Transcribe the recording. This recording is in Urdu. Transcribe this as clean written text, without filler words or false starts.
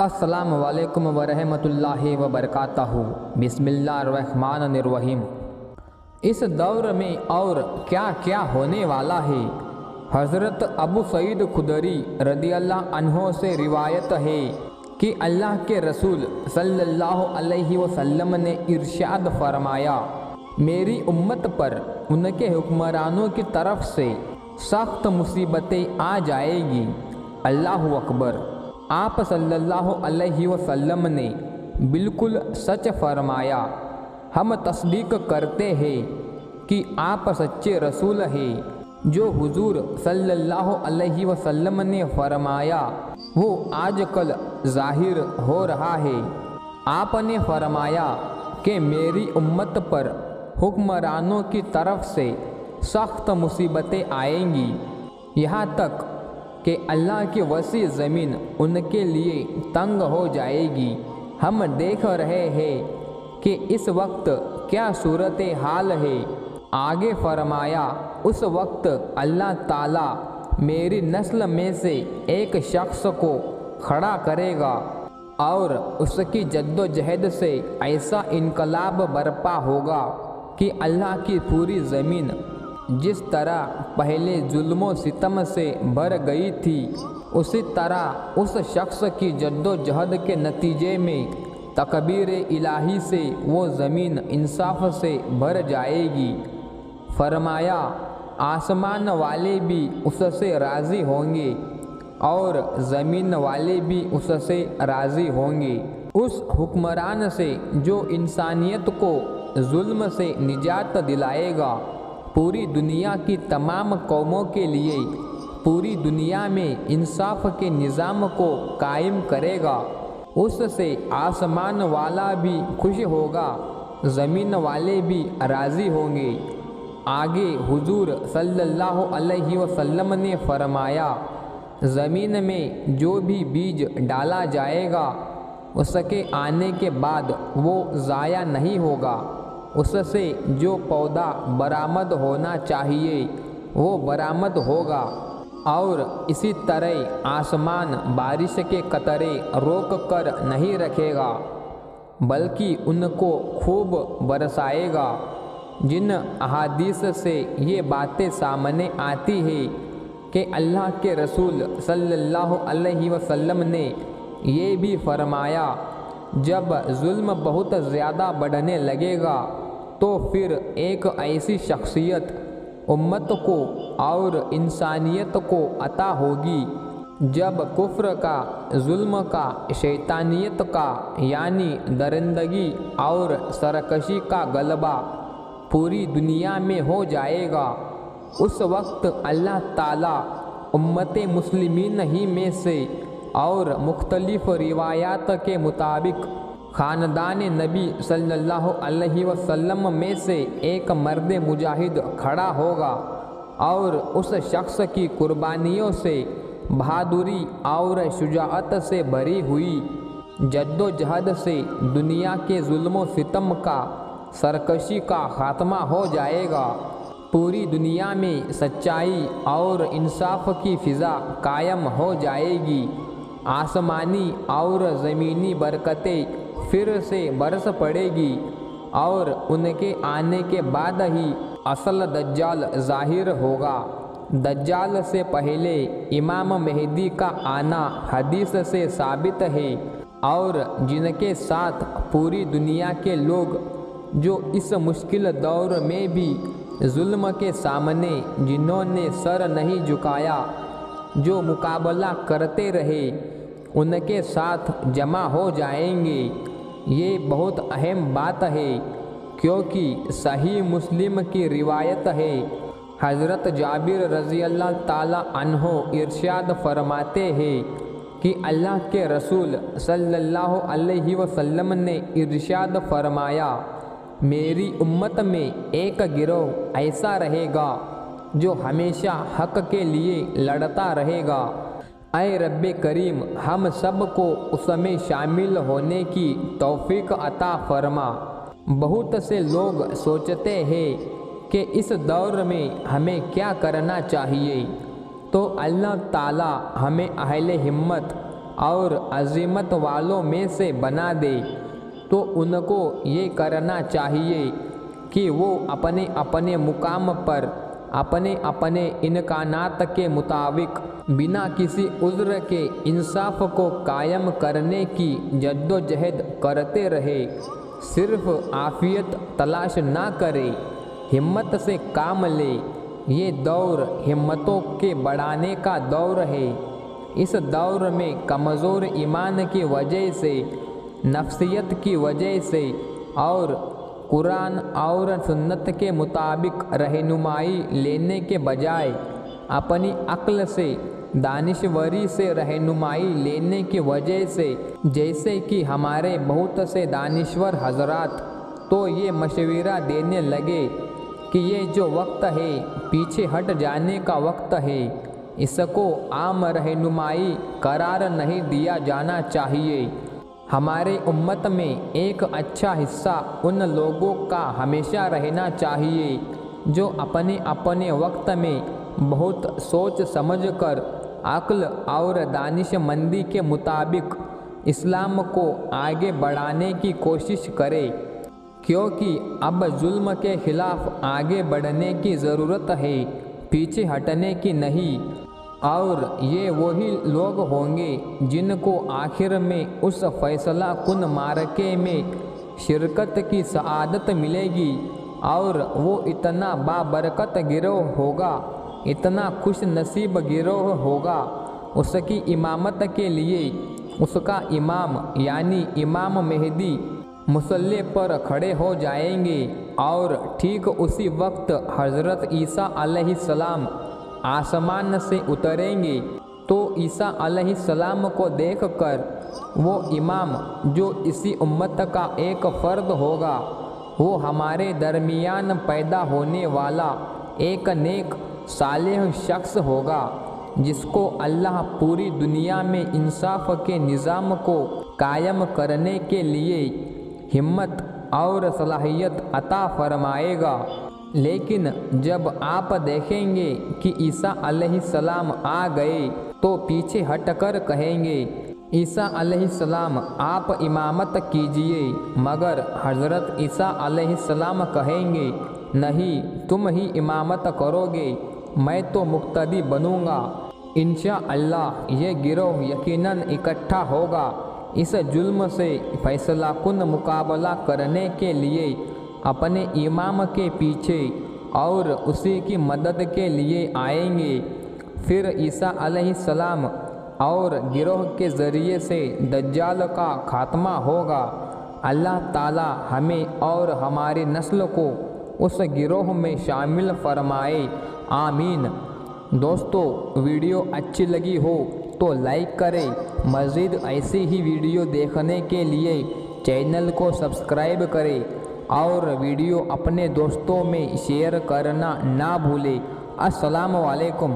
السلام علیکم ورحمۃ اللہ وبرکاتہ۔ بسم اللہ الرحمن الرحیم۔ اس دور میں اور کیا کیا ہونے والا ہے؟ حضرت ابو سعید خدری رضی اللہ عنہ سے روایت ہے کہ اللہ کے رسول صلی اللہ علیہ وسلم نے ارشاد فرمایا، میری امت پر ان کے حکمرانوں کی طرف سے سخت مصیبتیں آ جائے گی۔ اللہ اکبر۔ آپ صلی اللہ علیہ وسلم نے بالکل سچ فرمایا۔ ہم تصدیق کرتے ہیں کہ آپ سچے رسول ہیں۔ جو حضور صلی اللہ علیہ وسلم نے فرمایا وہ آج کل ظاہر ہو رہا ہے۔ آپ نے فرمایا کہ میری امت پر حکمرانوں کی طرف سے سخت مصیبتیں آئیں گی، یہاں تک کہ اللہ کی وسیع زمین ان کے لیے تنگ ہو جائے گی۔ ہم دیکھ رہے ہیں کہ اس وقت کیا صورتحال ہے۔ آگے فرمایا، اس وقت اللہ تعالیٰ میری نسل میں سے ایک شخص کو کھڑا کرے گا اور اس کی جد و جہد سے ایسا انقلاب برپا ہوگا کہ اللہ کی پوری زمین جس طرح پہلے ظلم و ستم سے بھر گئی تھی، اسی طرح اس شخص کی جد و جہد کے نتیجے میں تکبیر الہی سے وہ زمین انصاف سے بھر جائے گی۔ فرمایا، آسمان والے بھی اس سے راضی ہوں گے اور زمین والے بھی اس سے راضی ہوں گے، اس حکمران سے جو انسانیت کو ظلم سے نجات دلائے گا، پوری دنیا کی تمام قوموں کے لیے پوری دنیا میں انصاف کے نظام کو قائم کرے گا۔ اس سے آسمان والا بھی خوش ہوگا، زمین والے بھی راضی ہوں گے۔ آگے حضور صلی اللہ علیہ وسلم نے فرمایا، زمین میں جو بھی بیج ڈالا جائے گا اس کے آنے کے بعد وہ ضائع نہیں ہوگا۔ اس سے جو پودا برآمد ہونا چاہیے وہ برآمد ہوگا، اور اسی طرح آسمان بارش کے قطرے روک کر نہیں رکھے گا بلکہ ان کو خوب برسائے گا۔ جن احادیث سے یہ باتیں سامنے آتی ہیں کہ اللہ کے رسول صلی اللہ علیہ وسلم نے یہ بھی فرمایا، جب ظلم بہت زیادہ بڑھنے لگے گا تو پھر ایک ایسی شخصیت امت کو اور انسانیت کو عطا ہوگی جب کفر کا، ظلم کا، شیطانیت کا یعنی درندگی اور سرکشی کا غلبہ پوری دنیا میں ہو جائے گا۔ اس وقت اللہ تعالیٰ امت مسلمین ہی میں سے اور مختلف روایات کے مطابق خاندان نبی صلی اللہ علیہ وسلم میں سے ایک مرد مجاہد کھڑا ہوگا اور اس شخص کی قربانیوں سے، بہادری اور شجاعت سے بھری ہوئی جد و جہد سے دنیا کے ظلم و ستم کا، سرکشی کا خاتمہ ہو جائے گا۔ پوری دنیا میں سچائی اور انصاف کی فضا قائم ہو جائے گی۔ آسمانی اور زمینی برکتیں پھر سے برس پڑے گی اور ان کے آنے کے بعد ہی اصل دجال ظاہر ہوگا۔ دجال سے پہلے امام مہدی کا آنا حدیث سے ثابت ہے، اور جن کے ساتھ پوری دنیا کے لوگ جو اس مشکل دور میں بھی ظلم کے سامنے جنہوں نے سر نہیں جھکایا، جو مقابلہ کرتے رہے، ان کے ساتھ جمع ہو جائیں گے۔ یہ بہت اہم بات ہے کیونکہ صحیح مسلم کی روایت ہے، حضرت جابر رضی اللہ تعالیٰ عنہ ارشاد فرماتے ہیں کہ اللہ کے رسول صلی اللہ علیہ وسلم نے ارشاد فرمایا، میری امت میں ایک گروہ ایسا رہے گا جو ہمیشہ حق کے لیے لڑتا رہے گا۔ اے رب کریم، ہم سب کو اس میں شامل ہونے کی توفیق عطا فرما۔ بہت سے لوگ سوچتے ہیں کہ اس دور میں ہمیں کیا کرنا چاہیے، تو اللہ تعالیٰ ہمیں اہل ہمت اور عظمت والوں میں سے بنا دے تو ان کو یہ کرنا چاہیے کہ وہ اپنے اپنے مقام پر اپنے اپنے امکانات کے مطابق بنا کسی عذر کے انصاف کو قائم کرنے کی جد و جہد کرتے رہے، صرف عافیت تلاش نہ کرے، ہمت سے کام لے۔ یہ دور ہمتوں کے بڑھانے کا دور ہے۔ اس دور میں کمزور ایمان کی وجہ سے، نفسیت کی وجہ سے اور قرآن اور سنت کے مطابق رہنمائی لینے کے بجائے اپنی عقل سے، دانشوری سے رہنمائی لینے کی وجہ سے، جیسے کہ ہمارے بہت سے دانشور حضرات تو یہ مشورہ دینے لگے کہ یہ جو وقت ہے پیچھے ہٹ جانے کا وقت ہے، اس کو عام رہنمائی قرار نہیں دیا جانا چاہیے۔ ہمارے امت میں ایک اچھا حصہ ان لوگوں کا ہمیشہ رہنا چاہیے جو اپنے اپنے وقت میں بہت سوچ سمجھ کر عقل اور دانش مندی کے مطابق اسلام کو آگے بڑھانے کی کوشش کرے، کیونکہ اب ظلم کے خلاف آگے بڑھنے کی ضرورت ہے، پیچھے ہٹنے کی نہیں۔ اور یہ وہی لوگ ہوں گے جن کو آخر میں اس فیصلہ کن معرکے میں شرکت کی سعادت ملے گی، اور وہ اتنا بابرکت گروہ ہوگا، اتنا خوش نصیب گروہ ہوگا، اس کی امامت کے لیے اس کا امام یعنی امام مہدی مصلی پر کھڑے ہو جائیں گے، اور ٹھیک اسی وقت حضرت عیسیٰ علیہ السلام آسمان سے اتریں گے، تو عیسیٰ علیہ السلام کو دیکھ کر وہ امام جو اسی امت کا ایک فرد ہوگا، وہ ہمارے درمیان پیدا ہونے والا ایک نیک صالح شخص ہوگا، جس کو اللہ پوری دنیا میں انصاف کے نظام کو قائم کرنے کے لیے ہمت اور صلاحیت عطا فرمائے گا۔ لیکن جب آپ دیکھیں گے کہ عیسیٰ علیہ السلام آ گئے تو پیچھے ہٹ کر کہیں گے، عیسیٰ علیہ السلام آپ امامت کیجئے، مگر حضرت عیسیٰ علیہ السلام کہیں گے نہیں، تم ہی امامت کرو گے، میں تو مقتدی بنوں گا۔ انشاءاللہ یہ گروہ یقیناً اکٹھا ہوگا، اس ظلم سے فیصلہ کن مقابلہ کرنے کے لیے اپنے امام کے پیچھے اور اسی کی مدد کے لیے آئیں گے۔ پھر عیسیٰ علیہ السلام اور گروہ کے ذریعے سے دجال کا خاتمہ ہوگا۔ اللہ تعالی ہمیں اور ہماری نسل کو اس گروہ میں شامل فرمائے، آمین۔ دوستو، ویڈیو اچھی لگی ہو تو لائک کریں، مزید ایسی ہی ویڈیو دیکھنے کے لیے چینل کو سبسکرائب کریں اور ویڈیو اپنے دوستوں میں شیئر کرنا نہ بھولیں۔ السلام علیکم۔